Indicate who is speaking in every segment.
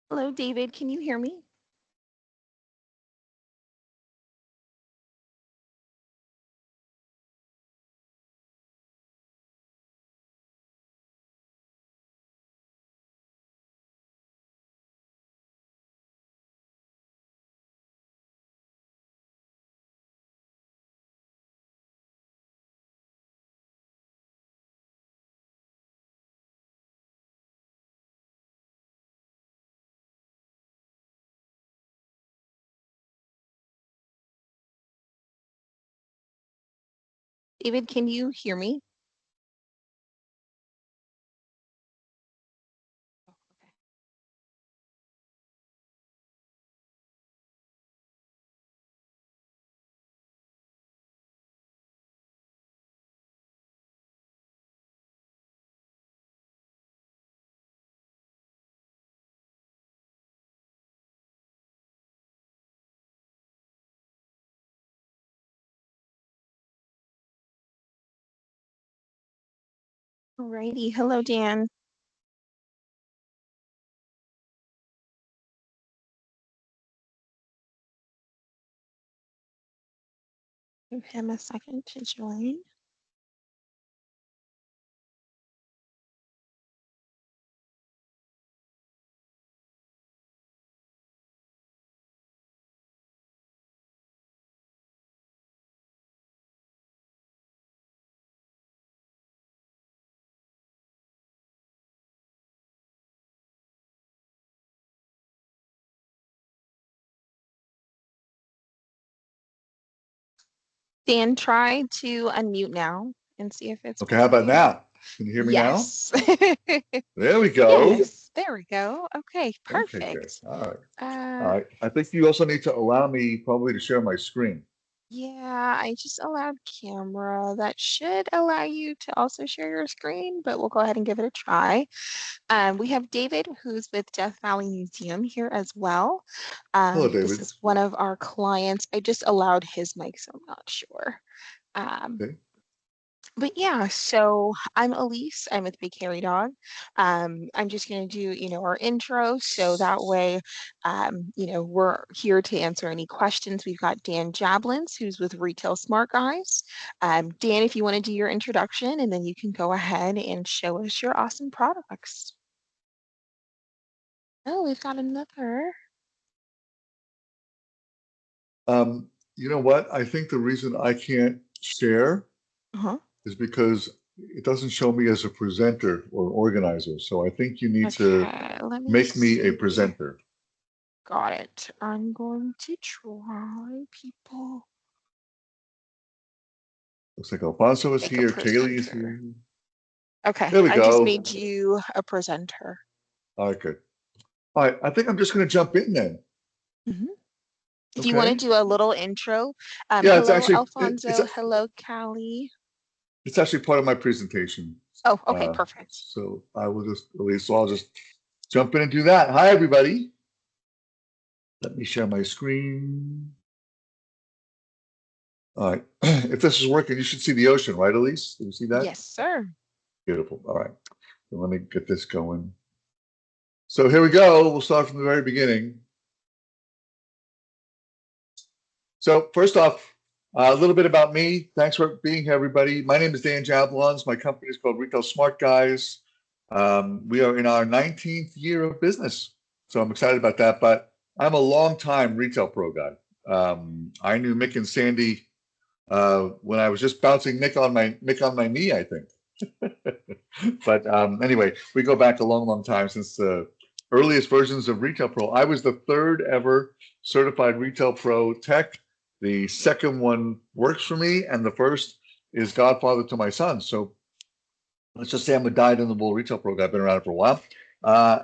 Speaker 1: Hello, David. Can you hear me? David, can you hear me? Alrighty. Hello, Dan. Give him a second to join. Dan, try to unmute now and see if it's
Speaker 2: Okay, how about
Speaker 1: working.
Speaker 2: now? Can you hear me now?
Speaker 1: Yes.
Speaker 2: There we go.
Speaker 1: Yes, there we go. Okay,
Speaker 2: Okay, good.
Speaker 1: perfect.
Speaker 2: All right. All
Speaker 1: Uh,
Speaker 2: right. I think you also need to allow me probably to share my screen.
Speaker 1: yeah, I just allowed camera. That should allow you to also share your screen, but we'll go ahead and give it a try. We have David, who's with Death Valley Museum here as well.
Speaker 2: Hello,
Speaker 1: This
Speaker 2: David.
Speaker 1: is one of our clients. I just allowed his mic, so I'm not sure. Um,
Speaker 2: Okay.
Speaker 1: but yeah, so I'm Elise. I'm with Big Hairy Dog. I'm just going to do, our intro. So that way, we're here to answer any questions. We've got Dan Jablins, who's with Retail Smart Guys. Dan, if you want to do your introduction, and then you can go ahead and show us your awesome products. Oh, we've got another.
Speaker 2: You know what? I think the reason I can't share
Speaker 1: Uh-huh.
Speaker 2: is because it doesn't show me as a presenter or organizer. So I think you need to
Speaker 1: Okay, let me
Speaker 2: make me a
Speaker 1: see.
Speaker 2: presenter.
Speaker 1: Got it. I'm going to try people.
Speaker 2: Looks like Alfonso is
Speaker 1: Make a
Speaker 2: here. Kaylee is
Speaker 1: presenter.
Speaker 2: here.
Speaker 1: Okay,
Speaker 2: There we
Speaker 1: I just
Speaker 2: go.
Speaker 1: made you a presenter.
Speaker 2: All right, good. All right. I think I'm just going to jump in then.
Speaker 1: Mhm. If you want to
Speaker 2: Okay.
Speaker 1: do a little intro,
Speaker 2: Yeah, it's
Speaker 1: hello,
Speaker 2: actually
Speaker 1: Alfonso. Hello, Callie.
Speaker 2: it's actually part of my presentation.
Speaker 1: Oh, okay,
Speaker 2: Uh,
Speaker 1: perfect.
Speaker 2: so I will just, at least, so I'll just jump in and do that. Hi, everybody. Let me share my screen. All right. If this is working, you should see the ocean, right, Elise? Do you see that?
Speaker 1: Yes, sir.
Speaker 2: Beautiful. All right. So let me get this going. So here we go. We'll start from the very beginning. So first off, a little bit about me. Thanks for being here, everybody. My name is Dan Jablons. My company is called Retail Smart Guys. We are in our 19th year of business, so I'm excited about that. But I'm a long-time retail pro guy. I knew Mick and Sandy when I was just bouncing Mick on my knee, I think. But anyway, we go back a long, long time since the earliest versions of Retail Pro. I was the third ever certified Retail Pro tech. The second one works for me, and the first is godfather to my son. So let's just say I'm a dyed-in-the-wool Retail Pro guy. I've been around for a while.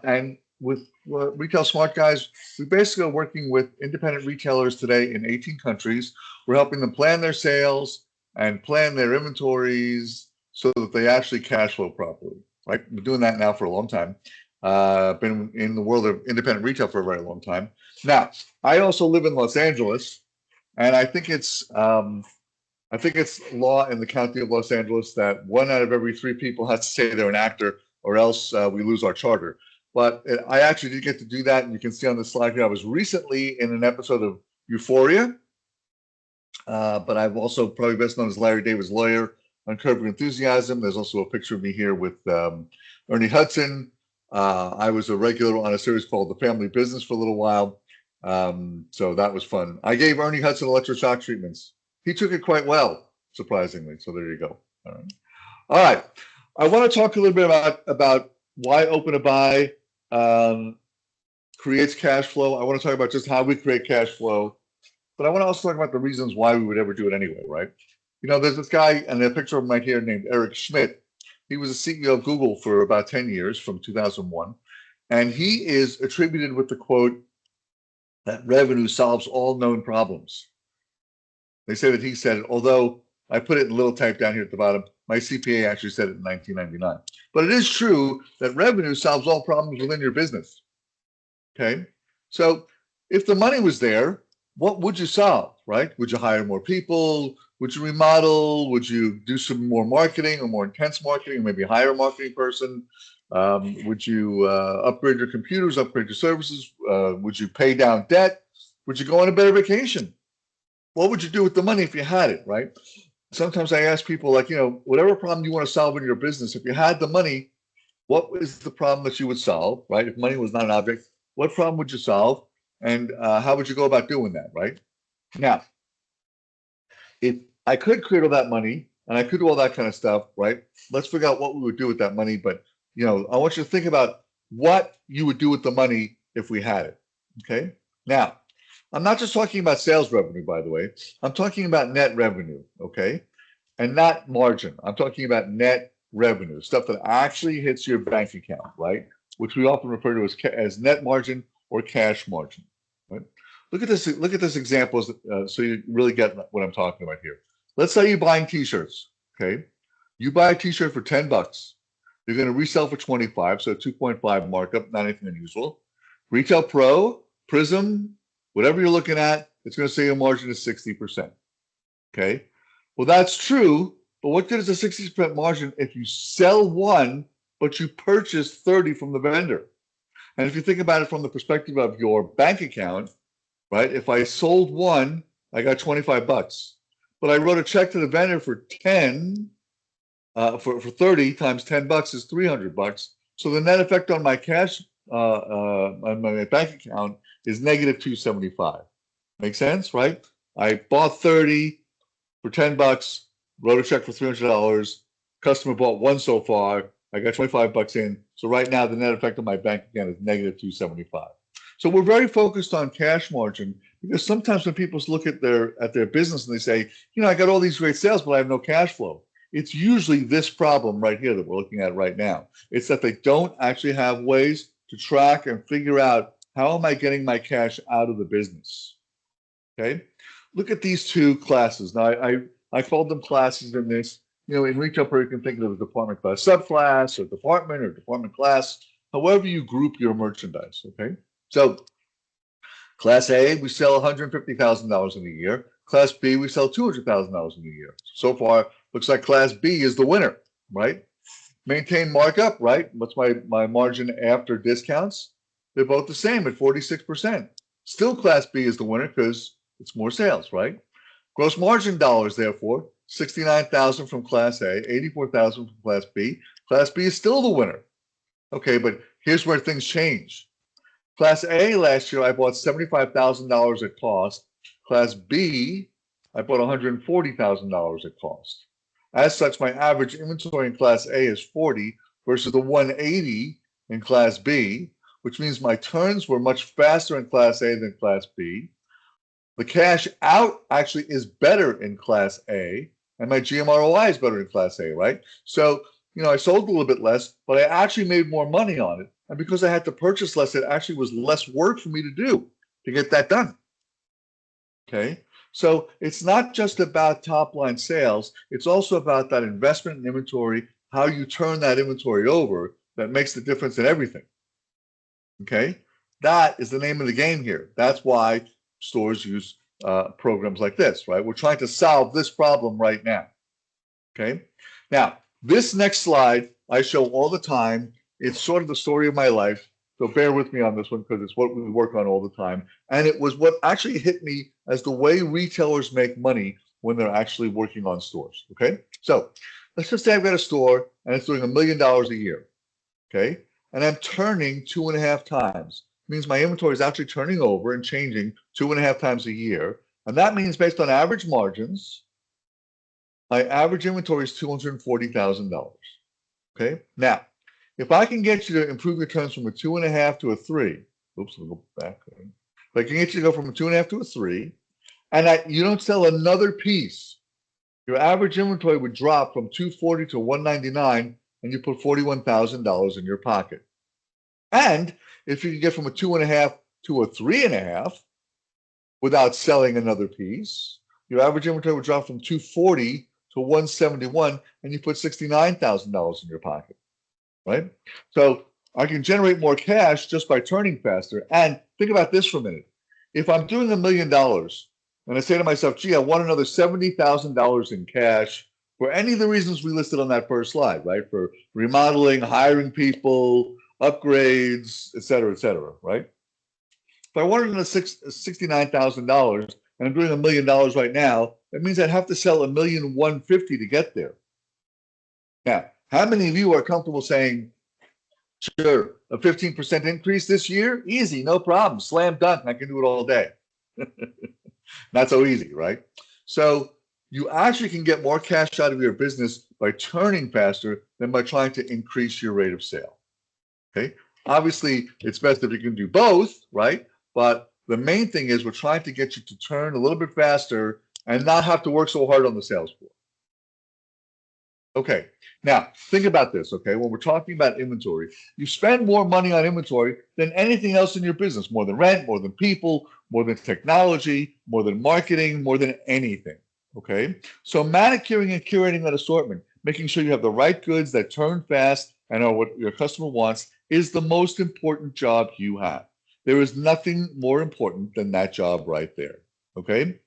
Speaker 2: And with Retail Smart Guys, we basically are working with independent retailers today in 18 countries. We're helping them plan their sales and plan their inventories so that they actually cash flow properly. Right? We're doing that now for a long time. Been in the world of independent retail for a very long time. Now, I also live in Los Angeles, and I think it's law in the county of Los Angeles that one out of every three people has to say they're an actor, or else we lose our charter. but I actually did get to do that. And you can see on the slide here, I was recently in an episode of Euphoria, but I've also probably best known as Larry David's lawyer on Curb Your Enthusiasm. There's also a picture of me here with Ernie Hudson. I was a regular on a series called The Family Business for a little while. So that was fun. I gave Ernie Hudson electroshock treatments. He took it quite well, surprisingly. So there you go. All right. All right. I want to talk a little bit about why Open to Buy creates cash flow. I want to talk about just how we create cash flow, but I want to also talk about the reasons why we would ever do it anyway, right? You know, there's this guy, and a picture of him right here named Eric Schmidt. He was the CEO of Google for about 10 years from 2001. And he is attributed with the quote that revenue solves all known problems. They say that he said it, although I put it in little type down here at the bottom. My CPA actually said it in 1999. But it is true that revenue solves all problems within your business. Okay? So if the money was there, what would you solve, right? Would you hire more people? Would you remodel? Would you do some more marketing or more intense marketing, or maybe hire a marketing person? Would you upgrade your computers, upgrade your services? Would you pay down debt? Would you go on a better vacation? What would you do with the money if you had it, right? Sometimes I ask people, like, you know, whatever problem you want to solve in your business, if you had the money, what is the problem that you would solve, right? If money was not an object, what problem would you solve? And how would you go about doing that, right? Now, if I could create all that money and I could do all that kind of stuff, right? Let's figure out what we would do with that money. But, you know, I want you to think about what you would do with the money if we had it, okay? Now, I'm not just talking about sales revenue, by the way. I'm talking about net revenue, okay? And not margin. I'm talking about net revenue, stuff that actually hits your bank account, right? Which we often refer to as net margin or cash margin, right? Look at this. Look at this example so you really get what I'm talking about here. Let's say you're buying T-shirts, okay? You buy a T-shirt for $10. You're going to resell for 25, so 2.5 markup, not anything unusual. Retail Pro, Prism, whatever you're looking at, it's going to say your margin is 60%. Okay. Well, that's true, but what good is a 60% margin if you sell one, but you purchase 30 from the vendor? And if you think about it from the perspective of your bank account, right? If I sold one, I got 25 bucks, but I wrote a check to the vendor for 10, for 30 times 10 bucks is 300 bucks. So the net effect on my cash, on my bank account is negative 275. Make sense, right? I bought 30 for 10 bucks, wrote a check for $300. Customer bought one so far. I got 25 bucks in. So right now, the net effect on my bank account is negative 275. So we're very focused on cash margin because sometimes when people look at their business and they say, you know, I got all these great sales, but I have no cash flow. It's usually this problem right here that we're looking at right now. It's that they don't actually have ways to track and figure out, how am I getting my cash out of the business? Okay. Look at these two classes. Now, I called them classes in this. You know, in retail, you can think of it as department class, subclass, or department class, however you group your merchandise. Okay. So, class A, we sell $150,000 in a year. Class B, we sell $200,000 in a year. So far, looks like class B is the winner, right? Maintain markup, right? What's my margin after discounts? They're both the same at 46%. Still, class B is the winner because it's more sales, right? Gross margin dollars, therefore, 69,000 from class A, 84,000 from class B. Class B is still the winner. Okay, but here's where things change. Class A last year, I bought $75,000 at cost. Class B, I bought $140,000 at cost. As such, my average inventory in Class A is 40 versus the 180 in Class B, which means my turns were much faster in Class A than Class B. The cash out actually is better in Class A, and my GMROI is better in Class A, right? So, you know, I sold a little bit less, but I actually made more money on it. And because I had to purchase less, it actually was less work for me to do to get that done. Okay. So it's not just about top line sales. It's also about that investment in inventory, how you turn that inventory over that makes the difference in everything. Okay. That is the name of the game here. That's why stores use programs like this, right? We're trying to solve this problem right now. Okay. Now, this next slide I show all the time. It's sort of the story of my life. So bear with me on this one because it's what we work on all the time. And it was what actually hit me as the way retailers make money when they're actually working on stores. Okay. So let's just say I've got a store and it's doing $1 million a year. Okay. And I'm turning 2.5 times. It means my inventory is actually turning over and changing 2.5 times a year. And that means based on average margins, my average inventory is $240,000. Okay. Now, if I can get you to improve your turns from a 2.5 to a 3, oops, I'll go back. If I can get you to go from a 2.5 to a 3, and you don't sell another piece, your average inventory would drop from 240 to 199, and you put $41,000 in your pocket. And if you can get from a 2.5 to a 3.5 without selling another piece, your average inventory would drop from 240 to 171, and you put $69,000 in your pocket, right? So I can generate more cash just by turning faster. And think about this for a minute. If I'm doing $1 million and I say to myself, gee, I want another $70,000 in cash for any of the reasons we listed on that first slide, right? For remodeling, hiring people, upgrades, et cetera, right? If I wanted another $69,000 and I'm doing $1 million right now, that means I'd have to sell $1,150,000 to get there. Now, how many of you are comfortable saying, sure, a 15% increase this year? Easy, no problem, slam dunk, I can do it all day. Not so easy, right? So you actually can get more cash out of your business by turning faster than by trying to increase your rate of sale. Okay. Obviously, it's best if you can do both, right? But the main thing is we're trying to get you to turn a little bit faster and not have to work so hard on the sales floor. Okay. Now, think about this, okay? When we're talking about inventory, you spend more money on inventory than anything else in your business, more than rent, more than people, more than technology, more than marketing, more than anything, okay? So manicuring and curating that assortment, making sure you have the right goods that turn fast and are what your customer wants is the most important job you have. There is nothing more important than that job right there, okay?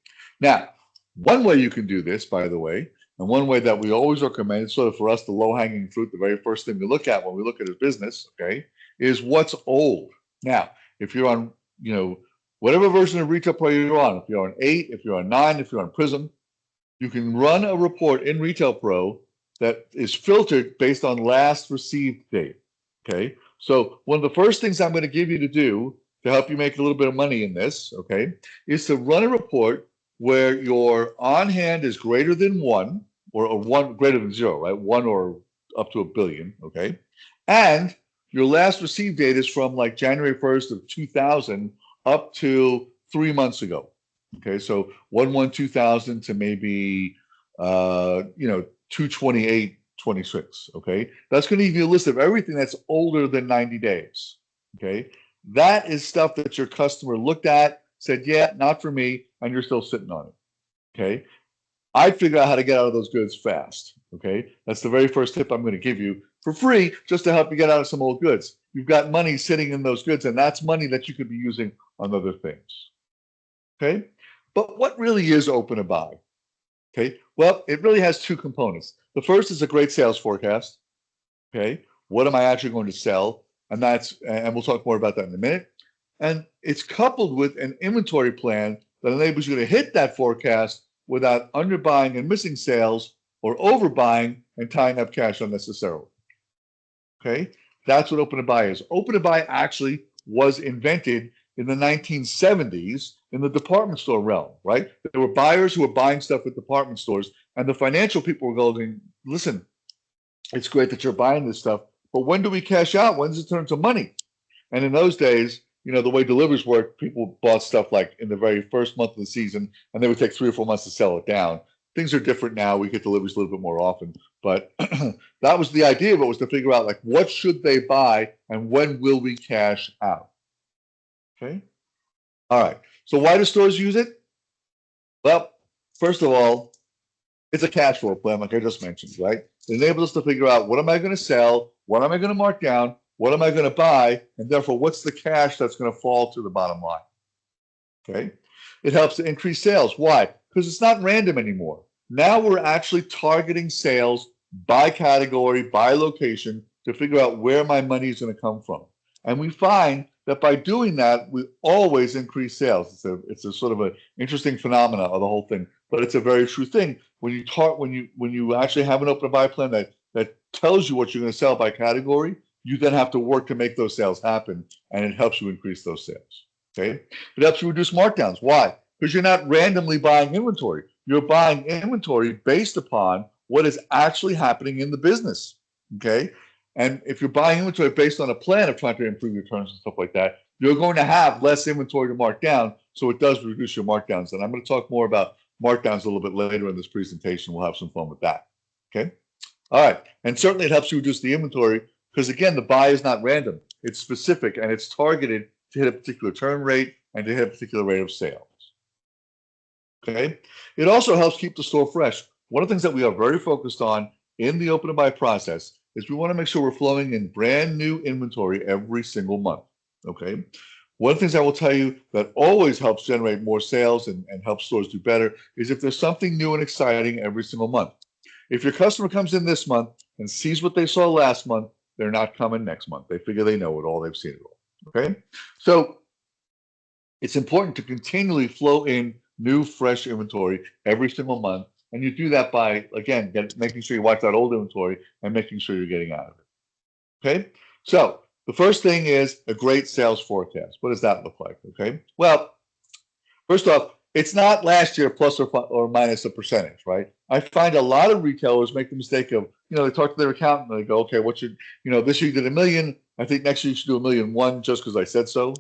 Speaker 2: Now, one way you can do this, by the way, and one way that we always recommend, sort of for us, the low-hanging fruit, the very first thing we look at when we look at a business, okay, is what's old. Now, if you're on, whatever version of Retail Pro you're on, if you're on 8, if you're on 9, if you're on Prism, you can run a report in Retail Pro that is filtered based on last received date, okay? So one of the first things I'm going to give you to do to help you make a little bit of money in this, okay, is to run a report where your on hand is greater than 1 or 1 greater than 0, right? 1 or up to 1 billion, okay? And your last received date is from like January 1st of 2000 up to 3 months ago. Okay, so 1/1/2000 to maybe 2/28/26. Okay, that's going to give you a list of everything that's older than 90 days. Okay, that is stuff that your customer looked at, said, yeah, not for me, and you're still sitting on it. Okay, I'd figure out how to get out of those goods fast. Okay, that's the very first tip I'm going to give you for free, just to help you get out of some old goods. You've got money sitting in those goods, and that's money that you could be using on other things. Okay, but what really is open to buy? Okay, well, it really has two components. The first is a great sales forecast. Okay, what am I actually going to sell? And we'll talk more about that in a minute. And it's coupled with an inventory plan that enables you to hit that forecast without underbuying and missing sales or overbuying and tying up cash unnecessarily. Okay, that's what open to buy is. Open to buy actually was invented in the 1970s in the department store realm, right? There were buyers who were buying stuff at department stores, and the financial people were going, listen, it's great that you're buying this stuff, but when do we cash out? When does it turn to money? And in those days, the way deliveries worked, people bought stuff like in the very first month of the season, and they would take 3 or 4 months to sell it down. Things are different now. We get deliveries a little bit more often, but that was the idea of it, was to figure out, like, what should they buy and when will we cash out? Okay. All right. So why do stores use it? Well, first of all, it's a cash flow plan, like I just mentioned, right? It enables us to figure out, what am I going to sell? What am I going to mark down? What am I going to buy? And therefore, what's the cash that's going to fall to the bottom line? Okay. It helps to increase sales. Why? Because it's not random anymore. Now we're actually targeting sales by category, by location, to figure out where my money is going to come from. And we find that by doing that, we always increase sales. It's a sort of an interesting phenomena of the whole thing, but it's a very true thing. When you actually have an open to buy plan that tells you what you're going to sell by category, you then have to work to make those sales happen, and it helps you increase those sales. Okay, it helps you reduce markdowns. Why? Because you're not randomly buying inventory. You're buying inventory based upon what is actually happening in the business. Okay, and if you're buying inventory based on a plan of trying to improve your terms and stuff like that, you're going to have less inventory to mark down, so it does reduce your markdowns. And I'm going to talk more about markdowns a little bit later in this presentation. We'll have some fun with that. Okay. All right. And certainly it helps you reduce the inventory because, again, the buy is not random. It's specific and it's targeted to hit a particular turn rate and to hit a particular rate of sales. Okay. It also helps keep the store fresh. One of the things that we are very focused on in the open to buy process is we want to make sure we're flowing in brand new inventory every single month. Okay. One of the things I will tell you that always helps generate more sales and helps stores do better is if there's something new and exciting every single month. If your customer comes in this month and sees what they saw last month, they're not coming next month. They figure they know it all, they've seen it all. Okay? So it's important to continually flow in new, fresh inventory every single month. And you do that by, again, making sure you watch that old inventory and making sure you're getting out of it. Okay? So the first thing is a great sales forecast. What does that look like? Okay? Well, first off, it's not last year plus or minus a percentage, right? I find a lot of retailers make the mistake of, they talk to their accountant and they go, okay, this year you did $1 million. I think next year you should do $1.1 million just because I said so,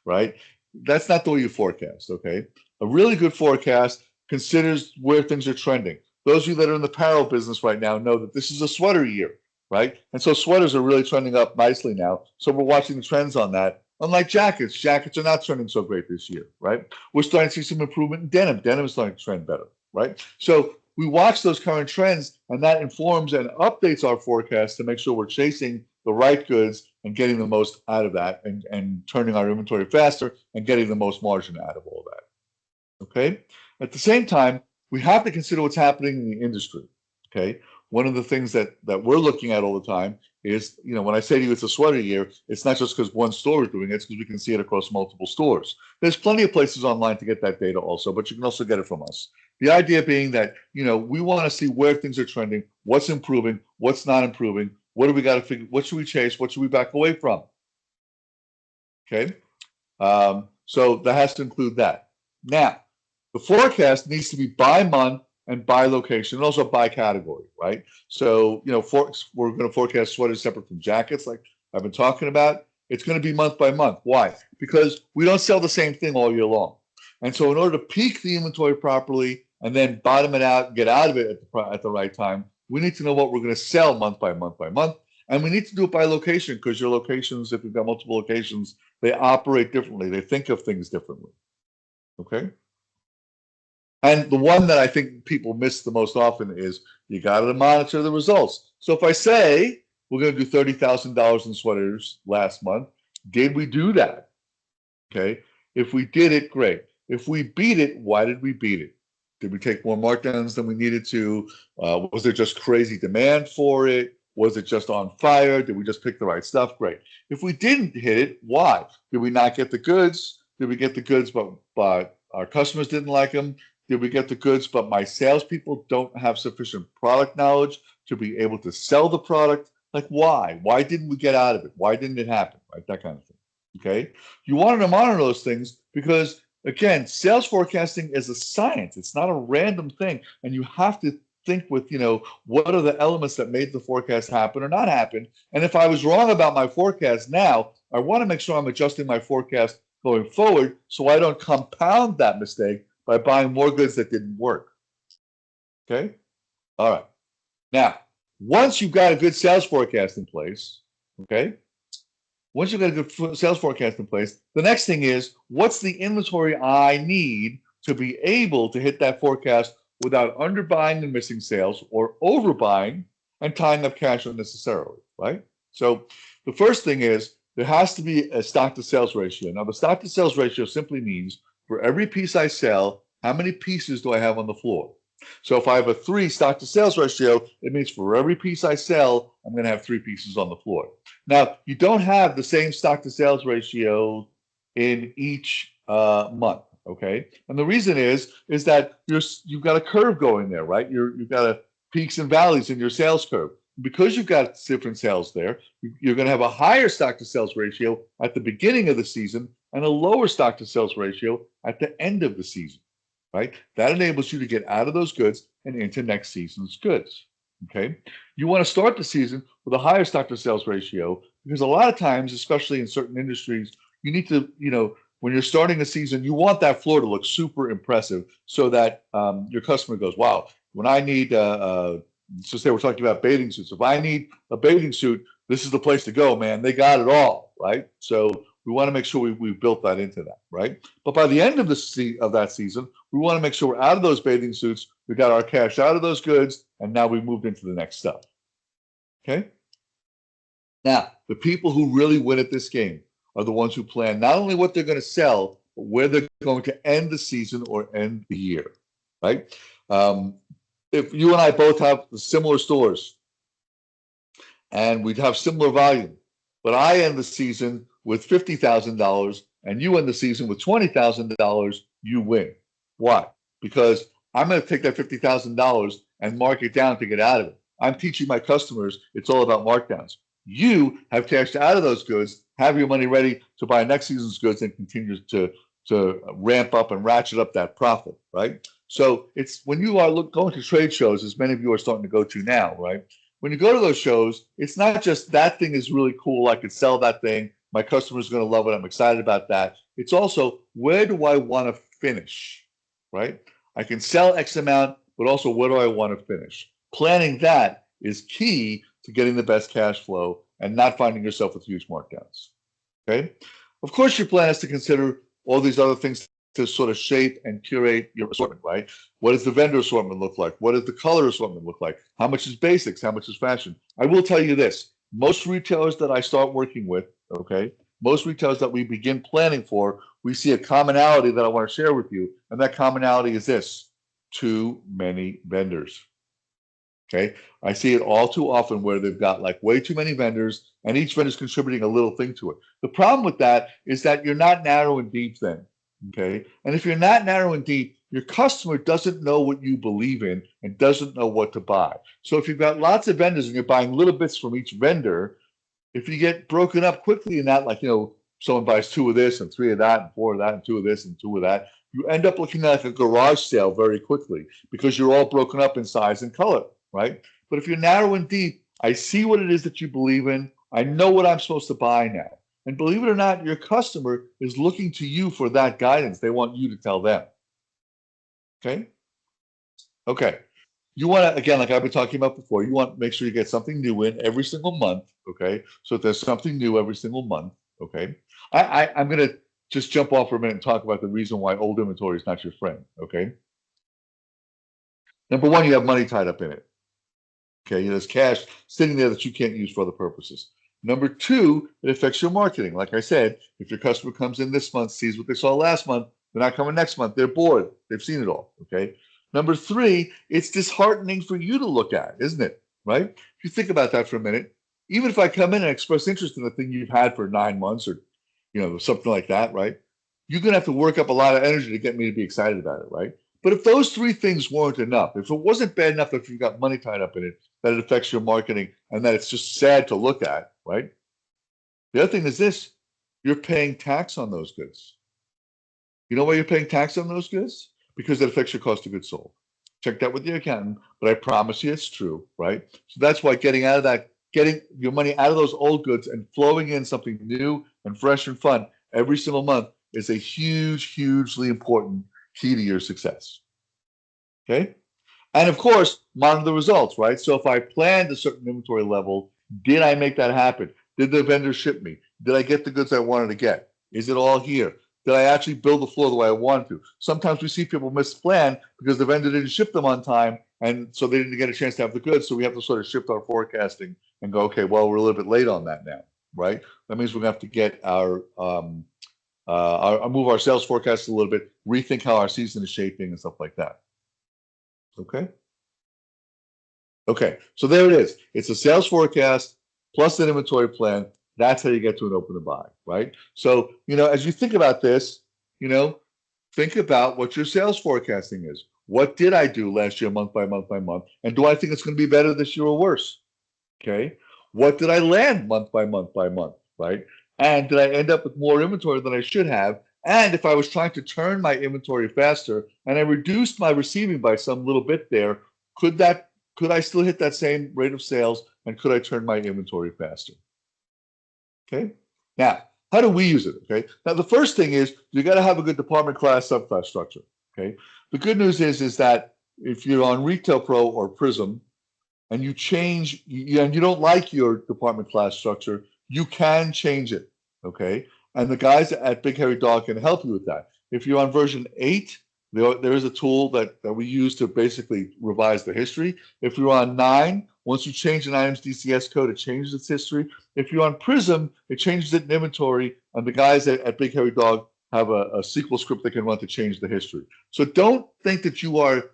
Speaker 2: right? That's not the way you forecast, okay? A really good forecast considers where things are trending. Those of you that are in the apparel business right now know that this is a sweater year, right? And so sweaters are really trending up nicely now. So we're watching the trends on that. Unlike jackets are not trending so great this year, right? We're starting to see some improvement in denim. Denim is starting to trend better, right? So we watch those current trends, and that informs and updates our forecast to make sure we're chasing the right goods and getting the most out of that and turning our inventory faster and getting the most margin out of all that, okay? At the same time, we have to consider what's happening in the industry, okay? One of the things that we're looking at all the time is, when I say to you it's a sweater year, it's not just because one store is doing it, it's because we can see it across multiple stores. There's plenty of places online to get that data also, but you can also get it from us. The idea being that, we want to see where things are trending, what's improving, what's not improving, what do we got to figure, what should we chase, what should we back away from? Okay? So that has to include that. Now, the forecast needs to be by month and by location, and also by category, right? So, we're going to forecast sweaters separate from jackets, like I've been talking about. It's going to be month by month. Why? Because we don't sell the same thing all year long. And so in order to peak the inventory properly and then bottom it out, get out of it at the right time, we need to know what we're going to sell month by month by month. And we need to do it by location because your locations, if you've got multiple locations, they operate differently. They think of things differently. Okay? And the one that I think people miss the most often is you got to monitor the results. So if I say we're going to do $30,000 in sweaters last month, did we do that? Okay. If we did it, great. If we beat it, why did we beat it? Did we take more markdowns than we needed to? Was there just crazy demand for it? Was it just on fire? Did we just pick the right stuff? Great. If we didn't hit it, why? Did we not get the goods? Did we get the goods but our customers didn't like them? Did we get the goods, but my salespeople don't have sufficient product knowledge to be able to sell the product? Like, why? Why didn't we get out of it? Why didn't it happen? Right? That kind of thing. Okay? You want to monitor those things because, again, sales forecasting is a science. It's not a random thing. And you have to think with, what are the elements that made the forecast happen or not happen? And if I was wrong about my forecast now, I want to make sure I'm adjusting my forecast going forward so I don't compound that mistake by buying more goods that didn't work. Okay? All right. Now, once you've got a good sales forecast in place, okay? Once you've got a good sales forecast in place, the next thing is, what's the inventory I need to be able to hit that forecast without underbuying and missing sales or overbuying and tying up cash unnecessarily, right? So the first thing is there has to be a stock to sales ratio. Now, the stock to sales ratio simply means for every piece I sell, how many pieces do I have on the floor? So if I have a 3 stock to sales ratio, it means for every piece I sell, I'm going to have 3 pieces on the floor. Now, you don't have the same stock to sales ratio in each month, okay? And the reason is that you've got a curve going there, right? You've got peaks and valleys in your sales curve. Because you've got different sales there, you're going to have a higher stock to sales ratio at the beginning of the season and a lower stock to sales ratio at the end of the season, right? That enables you to get out of those goods and into next season's goods, okay? You want to start the season with a higher stock to sales ratio because a lot of times, especially in certain industries, you need to, when you're starting a season, you want that floor to look super impressive so that your customer goes, wow, when I need, so say we're talking about bathing suits. If I need a bathing suit, this is the place to go, man. They got it all, right? So we want to make sure we've built that into that, right? But by the end of that season, we want to make sure we're out of those bathing suits, we got our cash out of those goods, and now we moved into the next stuff. Okay? Now, the people who really win at this game are the ones who plan not only what they're going to sell, but where they're going to end the season or end the year, right? If you and I both have similar stores and we'd have similar volume, but I end the season with $50,000 and you end the season with $20,000, you win. Why? Because I'm going to take that $50,000 and mark it down to get out of it. I'm teaching my customers it's all about markdowns. You have cashed out of those goods, have your money ready to buy next season's goods and continue to ramp up and ratchet up that profit, right? So it's when you are going to trade shows, as many of you are starting to go to now, right? When you go to those shows, it's not just that thing is really cool, I could sell that thing, my customer's going to love it, I'm excited about that. It's also, where do I want to finish, right? I can sell X amount, but also where do I want to finish? Planning that is key to getting the best cash flow and not finding yourself with huge markdowns, okay? Of course, your plan is to consider all these other things to sort of shape and curate your assortment, right? What does the vendor assortment look like? What does the color assortment look like? How much is basics? How much is fashion? I will tell you this, most retailers that I start working with, okay, most retailers that we begin planning for, we see a commonality that I want to share with you, and that commonality is this: too many vendors. Okay, I see it all too often where they've got like way too many vendors and each vendor is contributing a little thing to it. The problem with that is that you're not narrow and deep then. Okay, and if you're not narrow and deep, your customer doesn't know what you believe in and doesn't know what to buy. So if you've got lots of vendors and you're buying little bits from each vendor, if you get broken up quickly in that, like, someone buys 2 of this and 3 of that and 4 of that and 2 of this and 2 of that, you end up looking like a garage sale very quickly because you're all broken up in size and color, right? But if you're narrow and deep, I see what it is that you believe in. I know what I'm supposed to buy now. And believe it or not, your customer is looking to you for that guidance. They want you to tell them. Okay? Okay. You want to, again, like I've been talking about before, you want to make sure you get something new in every single month. Okay? So if there's something new every single month. Okay? I'm going to just jump off for a minute and talk about the reason why old inventory is not your friend. Okay? Number one, you have money tied up in it. Okay, there's cash sitting there that you can't use for other purposes. Number two, it affects your marketing. Like I said, if your customer comes in this month, sees what they saw last month, they're not coming next month. They're bored. They've seen it all. Okay. Number three, it's disheartening for you to look at, isn't it? Right? If you think about that for a minute, even if I come in and express interest in the thing you've had for 9 months or something like that, right? You're gonna have to work up a lot of energy to get me to be excited about it, right? But if those 3 things weren't enough, if it wasn't bad enough that you've got money tied up in it, that it affects your marketing and that it's just sad to look at, right? The other thing is this: you're paying tax on those goods. You know why you're paying tax on those goods? Because it affects your cost of goods sold. Check that with your accountant, but I promise you it's true, right? So that's why getting your money out of those old goods and flowing in something new and fresh and fun every single month is a hugely important key to your success. Okay? And of course, monitor the results, right? So if I planned a certain inventory level, did I make that happen? Did the vendor ship me? Did I get the goods I wanted to get? Is it all here? Did I actually build the floor the way I wanted to? Sometimes we see people misplan because the vendor didn't ship them on time, and so they didn't get a chance to have the goods. So we have to sort of shift our forecasting and go, okay, well, we're a little bit late on that now, right? That means we're going to have to get move our sales forecast a little bit, rethink how our season is shaping and stuff like that. Okay. Okay. So there it is. It's a sales forecast plus an inventory plan. That's how you get to an open to buy, right? So, as you think about this, you know, think about what your sales forecasting is. What did I do last year, month by month by month? And do I think it's going to be better this year or worse? Okay. What did I land month by month, right? And did I end up with more inventory than I should have? And if I was trying to turn my inventory faster and I reduced my receiving by some little bit there, could I still hit that same rate of sales and could I turn my inventory faster? Okay. Now, how do we use it? Okay. Now, the first thing is you got to have a good department class, subclass structure. Okay. The good news is that if you're on Retail Pro or Prism, and you change and you don't like your department class structure, you can change it. Okay. And the guys at Big Hairy Dog can help you with that. If you're on version 8, there is a tool that we use to basically revise the history. If you're on 9, once you change an item's DCS code, it changes its history. If you're on Prism, it changes it in inventory, and the guys at Big Hairy Dog have a SQL script they can run to change the history. So don't think that you are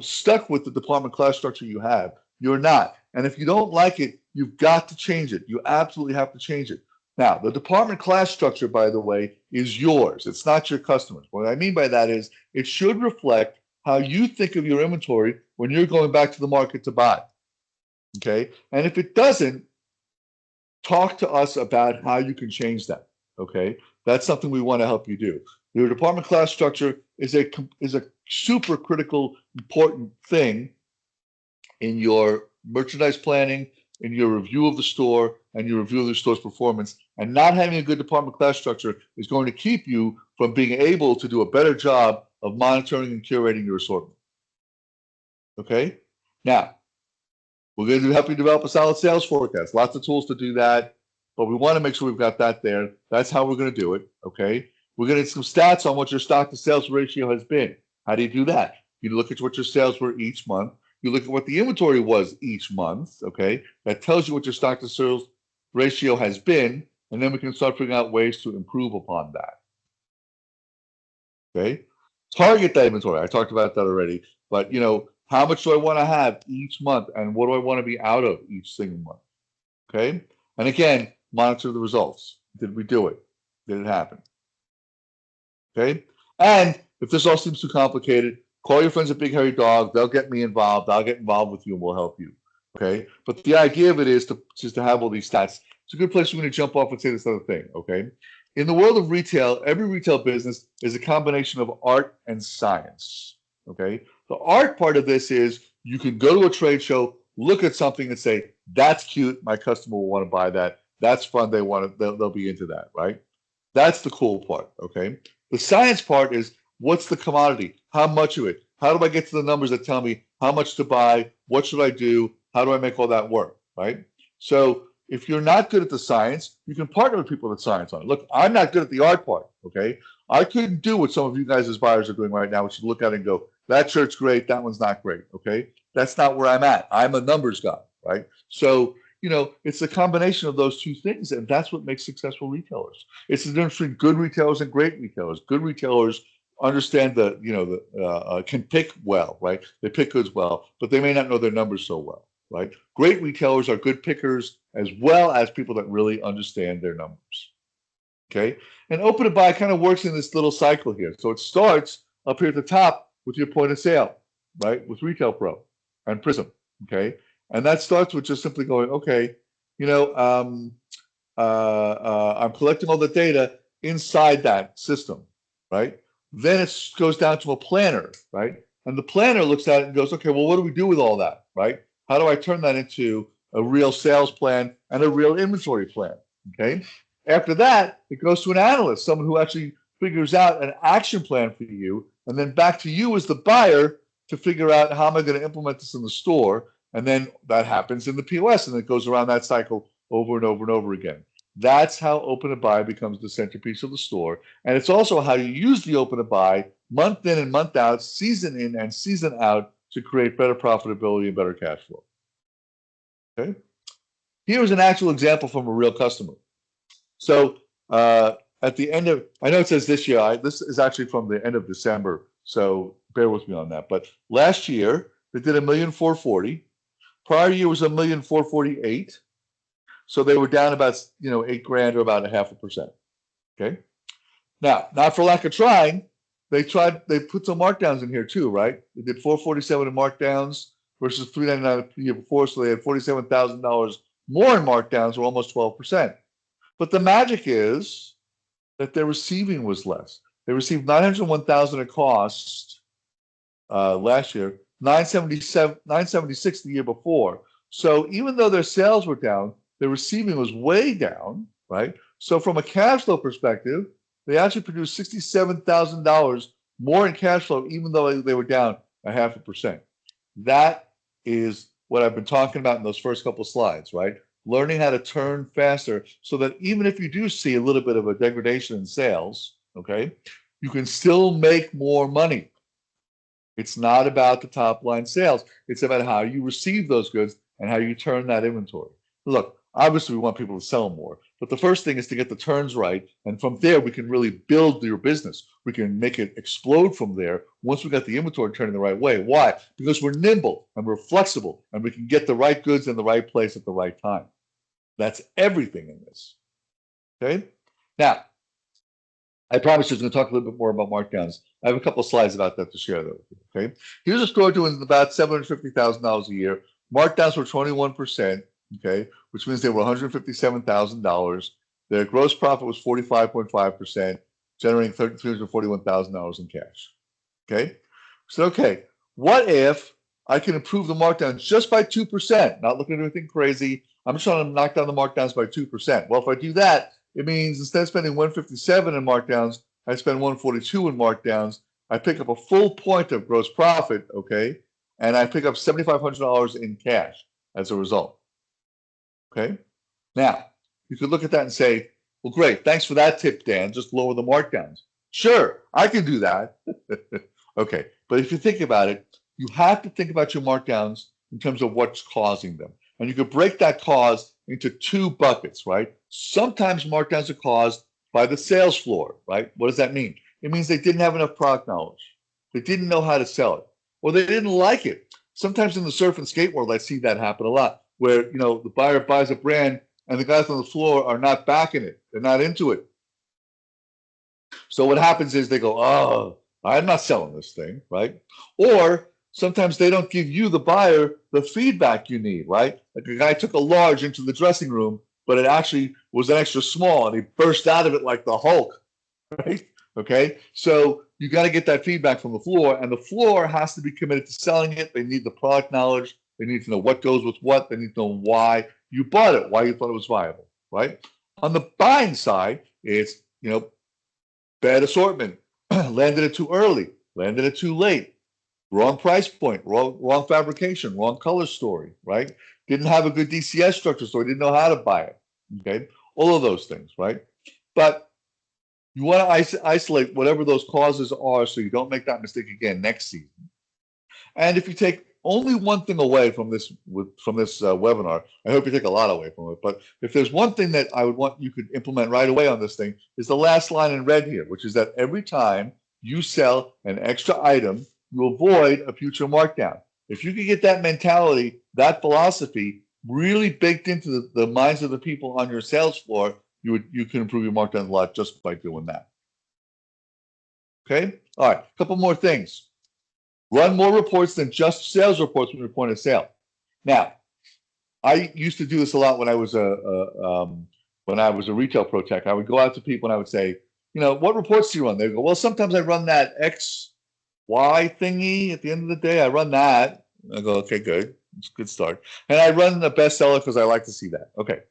Speaker 2: stuck with the department class structure you have. You're not. And if you don't like it, you've got to change it. You absolutely have to change it. Now, the department class structure, by the way, is yours. It's not your customers. What I mean by that is it should reflect how you think of your inventory when you're going back to the market to buy. Okay? And if it doesn't, talk to us about how you can change that. Okay? That's something we want to help you do. Your department class structure is a super critical, important thing in your merchandise planning, in your review of the store, and your review of the store's performance. And not having a good department class structure is going to keep you from being able to do a better job of monitoring and curating your assortment. Okay? Now, we're going to help you develop a solid sales forecast. Lots of tools to do that, but we want to make sure we've got that there. That's how we're going to do it. Okay? We're going to get some stats on what your stock to sales ratio has been. How do you do that? You look at what your sales were each month. You look at what the inventory was each month, okay? That tells you what your stock to sales ratio has been, and then we can start figuring out ways to improve upon that, okay? Target that inventory. I talked about that already, but how much do I want to have each month, and what do I want to be out of each single month, okay? And again, monitor the results. Did we do it? Did it happen? Okay? And if this all seems too complicated, call your friends at Big Hairy Dog. They'll get me involved. I'll get involved with you and we'll help you. Okay? But the idea of it is to have all these stats. It's a good place for me to jump off and say this other thing. Okay? In the world of retail, every retail business is a combination of art and science. Okay? The art part of this is you can go to a trade show, look at something and say, that's cute. My customer will want to buy that. That's fun. They'll be into that, right? That's the cool part. Okay? The science part is what's the commodity? How much of it? How do I get to the numbers that tell me how much to buy? What should I do? How do I make all that work? Right? So if you're not good at the science, you can partner with people with science on it. Look, I'm not good at the art part. Okay? I couldn't do what some of you guys as buyers are doing right now, which is look at it and go, that shirt's great, that one's not great. Okay? That's not where I'm at. I'm a numbers guy, right? So it's a combination of those two things, and that's what makes successful retailers. It's the difference between good retailers and great retailers. Good retailers understand can pick well, right? They pick goods well, but they may not know their numbers so well, right? Great retailers are good pickers as well as people that really understand their numbers. Okay, and open to buy kind of works in this little cycle here. So it starts up here at the top with your point of sale, right? With Retail Pro and Prism. Okay. And that starts with just simply going, okay, I'm collecting all the data inside that system, right? Then it goes down to a planner, right? And the planner looks at it and goes, okay, well, what do we do with all that, right? How do I turn that into a real sales plan and a real inventory plan, okay? After that, it goes to an analyst, someone who actually figures out an action plan for you, and then back to you as the buyer to figure out how am I going to implement this in the store. And then that happens in the POS, and it goes around that cycle over and over and over again. That's how open to buy becomes the centerpiece of the store. And it's also how you use the open to buy month in and month out, season in and season out to create better profitability and better cash flow. Okay. Here's an actual example from a real customer. So at the end of, I know it says this year, this is actually from the end of December. So bear with me on that. But last year they did 1,440,000. Prior year was 1,448,000. So they were down about $8,000 or about 0.5%. Okay. Now, not for lack of trying, they put some markdowns in here too, right? They did 447 in markdowns versus 399 the year before, so they had $47,000 more in markdowns, or almost 12%. But the magic is that their receiving was less. They received 901,000 at cost last year, 976 the year before. So even though their sales were down, their receiving was way down, right? So from a cash flow perspective, they actually produced $67,000 more in cash flow, even though they were down 0.5%. That is what I've been talking about in those first couple of slides, right? Learning how to turn faster so that even if you do see a little bit of a degradation in sales, okay, you can still make more money. It's not about the top line sales. It's about how you receive those goods and how you turn that inventory. Look, obviously we want people to sell more, but the first thing is to get the turns right. And from there, we can really build your business. We can make it explode from there once we got the inventory turning the right way. Why? Because we're nimble and we're flexible and we can get the right goods in the right place at the right time. That's everything in this. Okay? Now, I promise you, I was going to talk a little bit more about markdowns. I have a couple of slides about that to share, though. Okay, here's a store doing about $750,000 a year. Markdowns were 21%. Okay, which means they were $157,000. Their gross profit was 45.5%, generating $341,000 in cash. Okay, so okay, what if I can improve the markdowns just by 2%? Not looking at anything crazy. I'm just trying to knock down the markdowns by 2%. Well, if I do that, it means instead of spending 157 in markdowns, I spend 142 in markdowns. I pick up a full point of gross profit, okay, and I pick up $7,500 in cash as a result. Okay, now you could look at that and say, well, great, thanks for that tip, Dan. Just lower the markdowns. Sure, I can do that. Okay, but if you think about it, you have to think about your markdowns in terms of what's causing them. And you could break that cause into two buckets, right? Sometimes markdowns are caused by the sales floor, right? What does that mean? It means they didn't have enough product knowledge. They didn't know how to sell it, or they didn't like it. Sometimes in the surf and skate world, I see that happen a lot, where the buyer buys a brand and the guys on the floor are not backing it. They're not into it. So what happens is they go, oh, I'm not selling this thing, right? Or sometimes they don't give you, the buyer, the feedback you need, right? Like a guy took a large into the dressing room, but it actually was an extra small, and he burst out of it like the Hulk, right? Okay, so you got to get that feedback from the floor, and the floor has to be committed to selling it. They need the product knowledge. They need to know what goes with what. They need to know why you bought it, why you thought it was viable, right? On the buying side, it's, bad assortment, landed it too early, landed it too late, wrong price point, wrong fabrication, wrong color story, right? Didn't have a good DCS structure, so I didn't know how to buy it, okay? All of those things, right? But you want to isolate whatever those causes are so you don't make that mistake again next season. And if you take only one thing away from this webinar, I hope you take a lot away from it, but if there's one thing that I would want you could implement right away on this thing, is the last line in red here, which is that every time you sell an extra item, you avoid a future markdown. If you can get that mentality, that philosophy really baked into the minds of the people on your sales floor, you can improve your markdown a lot just by doing that. Okay? All right, a couple more things. Run more reports than just sales reports when you're point of sale. Now, I used to do this a lot when I was a retail pro tech. I would go out to people and I would say, what reports do you run? They go, well, sometimes I run that XY thingy at the end of the day. I run that. I go, okay, good. It's a good start. And I run the bestseller because I like to see that. Okay.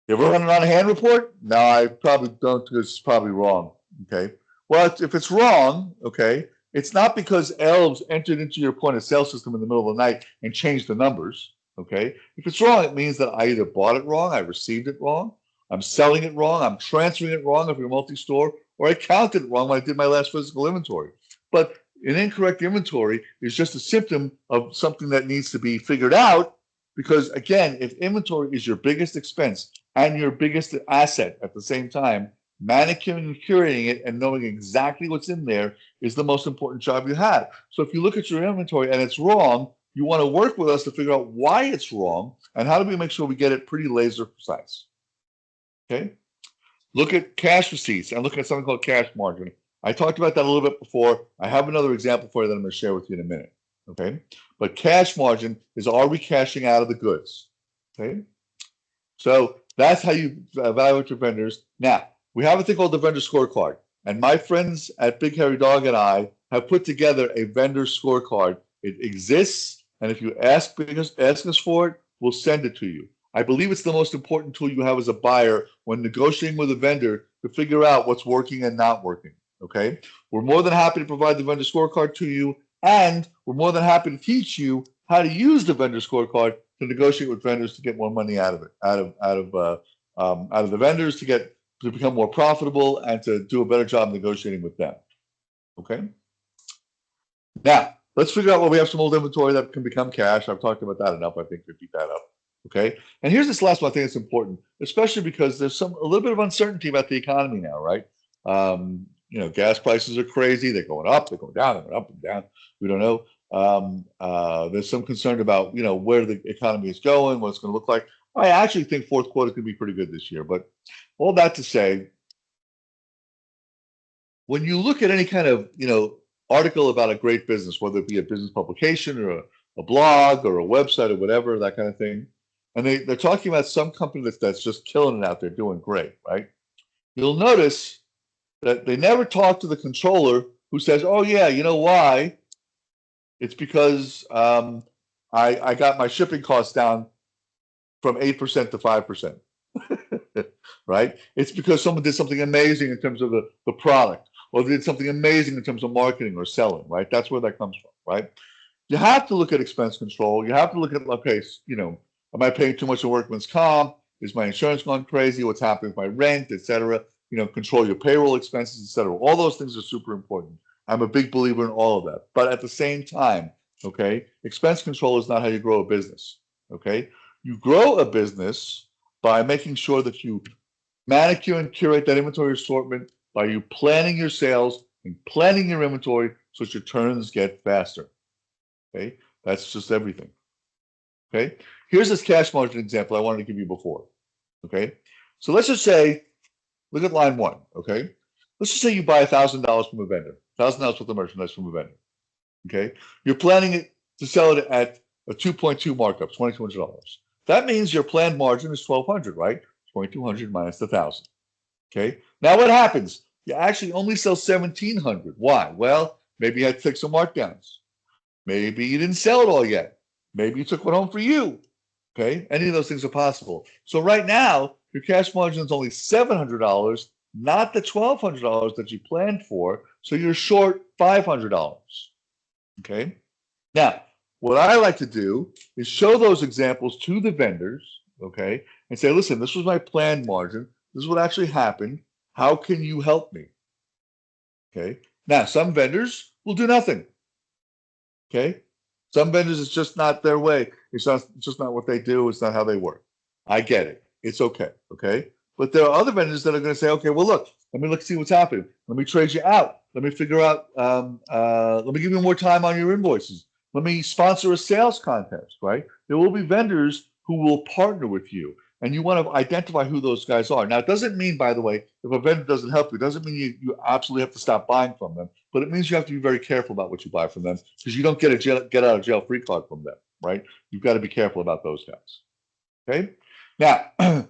Speaker 2: You ever run an on-hand report? No, I probably don't, because it's probably wrong. Okay. Well, if it's wrong, okay, it's not because elves entered into your point of sale system in the middle of the night and changed the numbers. Okay. If it's wrong, it means that I either bought it wrong, I received it wrong, I'm selling it wrong, I'm transferring it wrong if you're multi-store, or I counted it wrong when I did my last physical inventory. But an incorrect inventory is just a symptom of something that needs to be figured out, because again, if inventory is your biggest expense and your biggest asset at the same time, Manicuring and curating it and knowing exactly what's in there is the most important job you have. So if you look at your inventory and it's wrong, you want to work with us to figure out why it's wrong and how do we make sure we get it pretty laser precise. Okay? Look at cash receipts and look at something called cash margin. I talked about that a little bit before. I have another example for you that I'm going to share with you in a minute. Okay? But cash margin is, are we cashing out of the goods? Okay? So that's how you evaluate your vendors. Now, we have a thing called the vendor scorecard. And my friends at Big Hairy Dog and I have put together a vendor scorecard. It exists, and if you ask us for it, we'll send it to you. I believe it's the most important tool you have as a buyer when negotiating with a vendor to figure out what's working and not working. Okay? We're more than happy to provide the vendor scorecard to you, and we're more than happy to teach you how to use the vendor scorecard to negotiate with vendors to get more money out of it, out of the vendors to become more profitable and to do a better job negotiating with them. Okay. Now let's figure out what we have some old inventory that can become cash. I've talked about that enough. I think to beat that up. Okay. And here's this last one. I think it's important, especially because there's a little bit of uncertainty about the economy now, right? Gas prices are crazy. They're going up. They're going down. They're going up and down. We don't know. There's some concern about where the economy is going, what it's going to look like. I actually think fourth quarter could be pretty good this year. But all that to say, when you look at any kind of article about a great business, whether it be a business publication or a blog or a website or whatever, that kind of thing, and they're talking about some company that's just killing it out there, doing great, right? You'll notice that they never talk to the controller who says, "Oh yeah, you know why? It's because I got my shipping costs down from 8% to 5%." Right? It's because someone did something amazing in terms of the product, or they did something amazing in terms of marketing or selling, right? That's where that comes from, right? You have to look at expense control. You have to look at, okay, am I paying too much of workman's comp? Is my insurance going crazy? What's happening with my rent, et cetera? Control your payroll expenses, et cetera. All those things are super important. I'm a big believer in all of that. But at the same time, okay, expense control is not how you grow a business, okay? You grow a business by making sure that you manicure and curate that inventory assortment, by you planning your sales and planning your inventory so that your turns get faster. Okay, that's just everything. Okay, here's this cash margin example I wanted to give you before. Okay, so let's just say, look at line 1. Okay, let's just say you buy $1,000 from a vendor, $1,000 worth of merchandise from a vendor. Okay, you're planning it to sell it at a 2.2 markup, $2,200. That means your planned margin is $1,200, right? 2,200 minus the 1,000. Okay. Now what happens? You actually only sell 1,700. Why? Well, maybe you had to take some markdowns. Maybe you didn't sell it all yet. Maybe you took one home for you. Okay. Any of those things are possible. So right now, your cash margin is only $700, not the $1,200 that you planned for. So you're short $500. Okay. Now, what I like to do is show those examples to the vendors, okay, and say, listen, this was my planned margin. This is what actually happened. How can you help me? Okay. Now, some vendors will do nothing. Okay. Some vendors, it's just not their way. It's just not what they do. It's not how they work. I get it. It's okay. Okay. But there are other vendors that are going to say, okay, well, look, let me see what's happening. Let me trade you out. Let me figure out, let me give you more time on your invoices. Let me sponsor a sales contest, right? There will be vendors who will partner with you, and you want to identify who those guys are. Now, it doesn't mean, by the way, if a vendor doesn't help you, it doesn't mean you absolutely have to stop buying from them, but it means you have to be very careful about what you buy from them because you don't get a get out of jail free card from them, right? You've got to be careful about those guys. Okay? Now,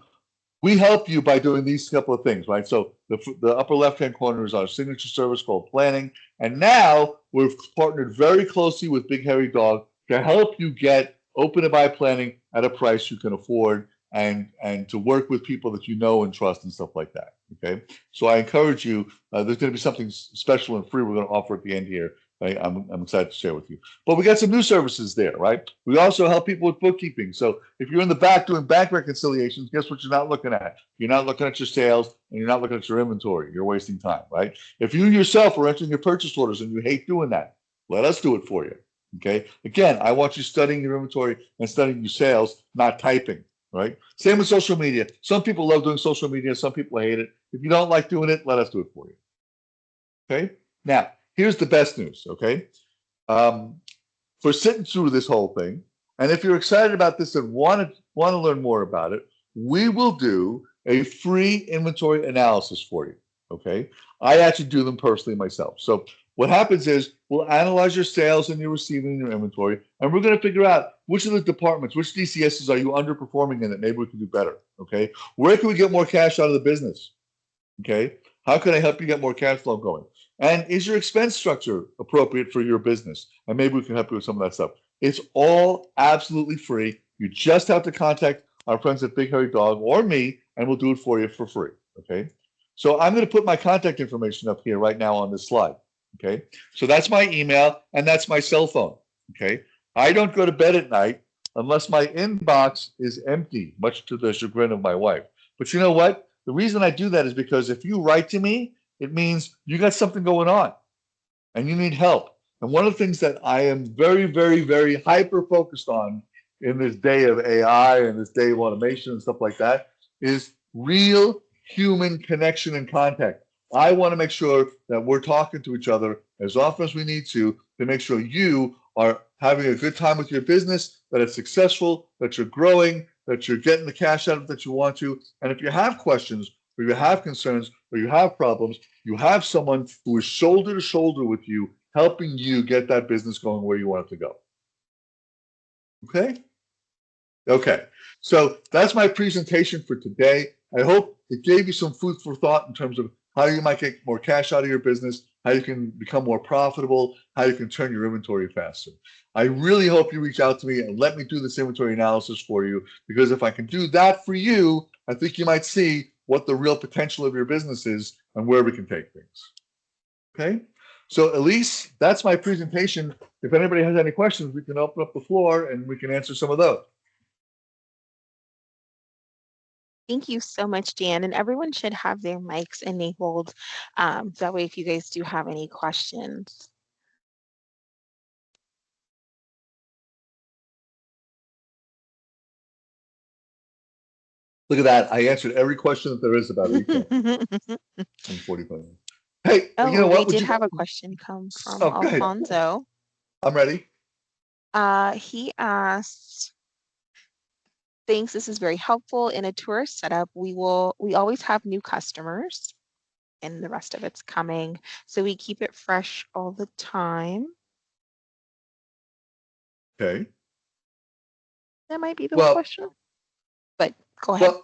Speaker 2: we help you by doing these couple of things, right? So the upper left-hand corner is our signature service called planning. And now we've partnered very closely with Big Hairy Dog to help you get open-to-buy planning at a price you can afford and to work with people that you know and trust and stuff like that, okay? So I encourage you, there's going to be something special and free we're going to offer at the end here. I'm excited to share with you. But we got some new services there, right? We also help people with bookkeeping. So if you're in the back doing bank reconciliations, guess what you're not looking at? You're not looking at your sales and you're not looking at your inventory. You're wasting time, right? If you yourself are entering your purchase orders and you hate doing that, let us do it for you, okay? Again, I want you studying your inventory and studying your sales, not typing, right? Same with social media. Some people love doing social media. Some people hate it. If you don't like doing it, let us do it for you. Okay. Now, here's the best news. Okay. Um, for sitting through this whole thing, and if you're excited about this and want to learn more about it, we will do a free inventory analysis for you. Okay. I actually do them personally myself. So what happens is we'll analyze your sales and your receiving and your inventory, and we're going to figure out which of the departments, which DCSs are you underperforming in that maybe we can do better. Okay. Where can we get more cash out of the business? Okay. How can I help you get more cash flow going? And is your expense structure appropriate for your business? And maybe we can help you with some of that stuff. It's all absolutely free. You just have to contact our friends at Big Hairy Dog or me, and we'll do it for you for free. Okay. So I'm going to put my contact information up here right now on this slide. Okay. So that's my email and that's my cell phone. Okay. I don't go to bed at night unless my inbox is empty, much to the chagrin of my wife. But you know what? The reason I do that is because if you write to me, it means you got something going on and you need help. And one of the things that I am very, very, very hyper focused on in this day of AI and this day of automation and stuff like that is real human connection and contact. I want to make sure that we're talking to each other as often as we need to make sure you are having a good time with your business, that it's successful, that you're growing, that you're getting the cash out of it that you want to. And if you have questions or you have concerns or you have problems, you have someone who is shoulder to shoulder with you, helping you get that business going where you want it to go. Okay? Okay. So that's my presentation for today. I hope it gave you some food for thought in terms of how you might get more cash out of your business, how you can become more profitable, how you can turn your inventory faster. I really hope you reach out to me and let me do this inventory analysis for you, because if I can do that for you, I think you might see what the real potential of your business is and where we can take things. Okay? So Elise, that's my presentation. If anybody has any questions, we can open up the floor and we can answer some of those.
Speaker 1: Thank you so much, Dan. And everyone should have their mics enabled. That way, if you guys do have any questions.
Speaker 2: Look at that. I answered every question that there is about retail in 45 minutes. Hey, you know
Speaker 1: Oh, we
Speaker 2: what? Would
Speaker 1: did
Speaker 2: you?
Speaker 1: have a question come from
Speaker 2: Oh, go ahead.
Speaker 1: Alfonso.
Speaker 2: I'm ready.
Speaker 1: He asked, thanks, this is very helpful. In a tourist setup, we always have new customers and the rest of it's coming. So we keep it fresh all the time.
Speaker 2: Okay.
Speaker 1: That might be the
Speaker 2: Well,
Speaker 1: question, but go ahead.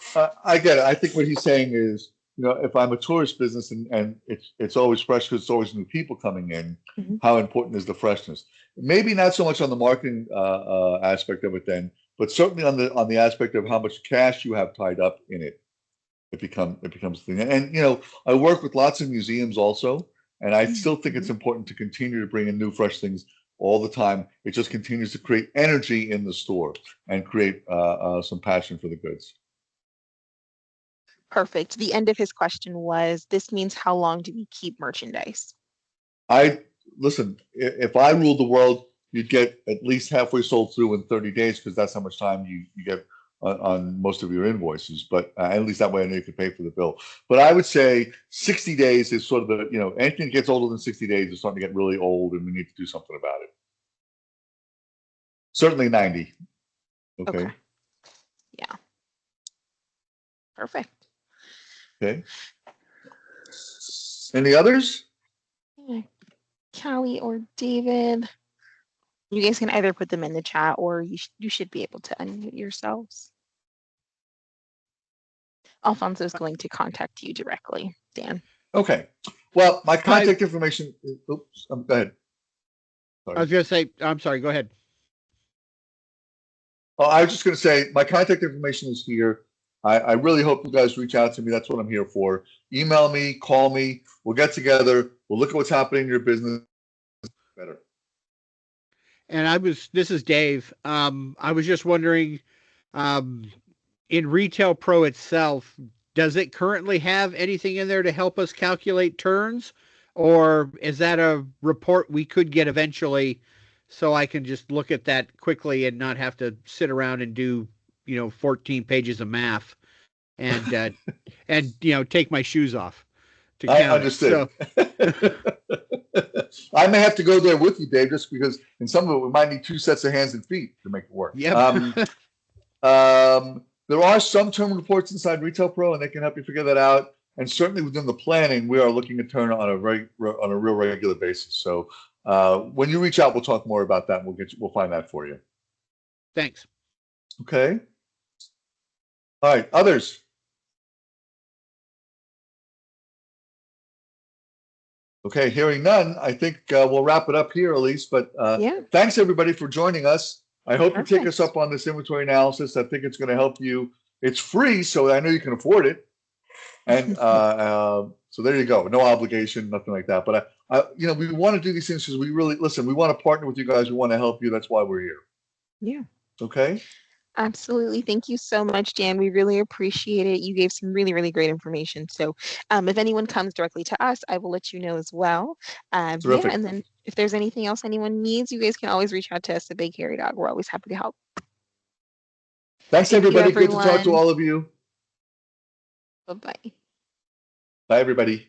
Speaker 2: I get it. I think what he's saying is, if I'm a tourist business and it's always fresh because it's always new people coming in,
Speaker 1: Mm-hmm.
Speaker 2: how important is the freshness? Maybe not so much on the marketing aspect of it then, but certainly on the aspect of how much cash you have tied up in it. It becomes a thing. And I work with lots of museums also, and I still think it's important to continue to bring in new, fresh things all the time. It just continues to create energy in the store and create some passion for the goods.
Speaker 1: Perfect. The end of his question was, this means how long do we keep merchandise?
Speaker 2: I listen. If I ruled the world, you'd get at least halfway sold through in 30 days because that's how much time you get on most of your invoices. But at least that way, I know you can pay for the bill. But I would say 60 days is sort of anything that gets older than 60 days is starting to get really old, and we need to do something about it. Certainly 90. Okay.
Speaker 1: Yeah. Perfect.
Speaker 2: Okay. Any others?
Speaker 1: Callie or David, you guys can either put them in the chat or you should be able to unmute yourselves. Alfonso is going to contact you directly, Dan.
Speaker 2: Okay. Well, my contact information. Oops. Go ahead.
Speaker 3: Sorry. I was going to say, I'm sorry. Go ahead.
Speaker 2: I was just going to say my contact information is here. I really hope you guys reach out to me. That's what I'm here for. Email me, call me. We'll get together. We'll look at what's happening in your business better.
Speaker 3: And this is Dave. I was just wondering, in Retail Pro itself, does it currently have anything in there to help us calculate turns? Or is that a report we could get eventually so I can just look at that quickly and not have to sit around and do, 14 pages of math? and and take my shoes off to
Speaker 2: I
Speaker 3: count it.
Speaker 2: understood.
Speaker 3: So
Speaker 2: I may have to go there with you, Dave, just because in some of it we might need 2 sets of hands and feet to make it work.
Speaker 3: yep.
Speaker 2: There are some term reports inside Retail Pro, and they can help you figure that out. And certainly within the planning, we are looking at turn on a real regular basis. So when you reach out, we'll talk more about that. And we'll find that for you.
Speaker 3: Thanks.
Speaker 2: Okay. All right. Others. Okay. Hearing none, I think we'll wrap it up here, Elise. But
Speaker 1: Yeah,
Speaker 2: thanks everybody for joining us. I hope you take us
Speaker 1: perfect.
Speaker 2: up on this inventory analysis. I think it's going to help you. It's free, so I know you can afford it. And so there you go. No obligation, nothing like that. But we want to do these things because we really listen. We want to partner with you guys. We want to help you. That's why we're here.
Speaker 1: Yeah.
Speaker 2: Okay.
Speaker 1: Absolutely. Thank you so much, Dan. We really appreciate it. You gave some really, really great information. So if anyone comes directly to us, I will let you know as well. Yeah,
Speaker 2: Terrific.
Speaker 1: and then if there's anything else anyone needs, you guys can always reach out to us at Big Hairy Dog. We're always happy to help.
Speaker 2: Thanks
Speaker 1: Thank you,
Speaker 2: everybody. Good to talk to
Speaker 1: everyone.
Speaker 2: all of you.
Speaker 1: Bye-bye.
Speaker 2: Bye everybody.